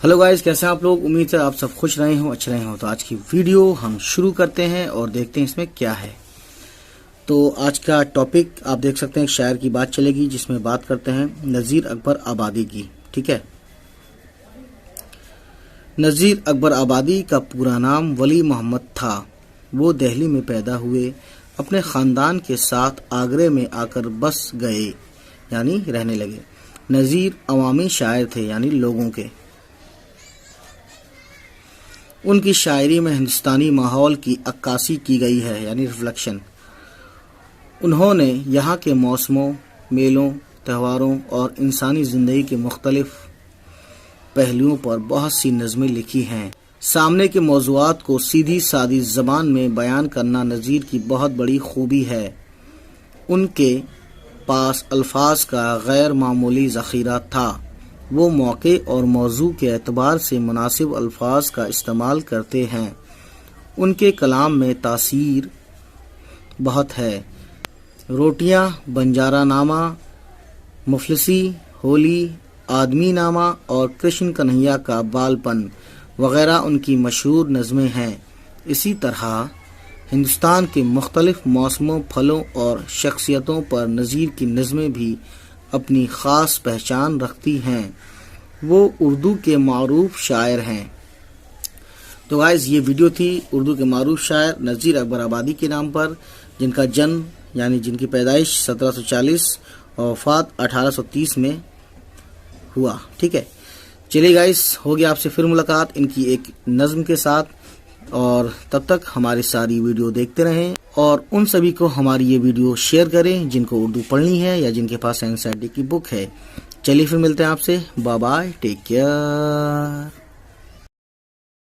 Hello guys, कैसे हैं आप लोग। उम्मीद है आप सब खुश रहे हो, अच्छे रहे हो। तो आज की वीडियो हम शुरू करते हैं और देखते हैं इसमें क्या है। तो आज का टॉपिक आप देख सकते हैं, एक शायर की बात चलेगी जिसमें बात करते हैं नज़ीर अकबर आबादी की। ठीक है। नज़ीर अकबर आबादी का पूरा नाम वली मोहम्मद था। वो दिल्ली में पैदा हुए, अपने ख़ानदान के साथ आगरे में आकर बस गए, यानी रहने लगे। नज़ीर अवामी शायर थे, यानी लोगों के। उनकी शायरी में हिंदुस्तानी माहौल की अक्कासी की गई है, यानी रिफ्लेक्शन। उन्होंने यहाँ के मौसमों, मेलों, त्योहारों और इंसानी ज़िंदगी के मुख्तलिफ पहलुओं पर बहुत सी नज़में लिखी हैं। सामने के मौज़ूआत को सीधी सादी ज़बान में बयान करना नज़ीर की बहुत बड़ी खूबी है। उनके पास अल्फाज का गैर मामूली ज़ख़ीरा था। वो मौके और मौजू के एतबार से मुनासिब अल्फाज का इस्तेमाल करते हैं। उनके कलाम में तासीर बहुत है। रोटियां, बंजारा नामा, मुफलिसी, होली, आदमी नामा और कृष्ण कन्हैया का बालपन वगैरह उनकी मशहूर नज़में हैं। इसी तरह हिंदुस्तान के मुख्तलिफ मौसमों, फलों और शख्सियतों पर नज़ीर की नज़में भी अपनी ख़ास पहचान रखती हैं। वो उर्दू के मारूफ शायर हैं। तो गाइस, ये वीडियो थी उर्दू के मारूफ शायर नज़ीर अकबर आबादी के नाम पर, जिनका जन्म यानी जिनकी पैदाइश 1740 और वफ़ात 1830 में हुआ। ठीक है। चलिए गाइस, हो गया आपसे फिर मुलाकात इनकी एक नज़्म के साथ, और तब तक हमारी सारी वीडियो देखते रहें और उन सभी को हमारी ये वीडियो शेयर करें जिनको उर्दू पढ़नी है या जिनके पास एनसीईआरटी की बुक है। चलिए फिर मिलते हैं आपसे। Bye bye, take care.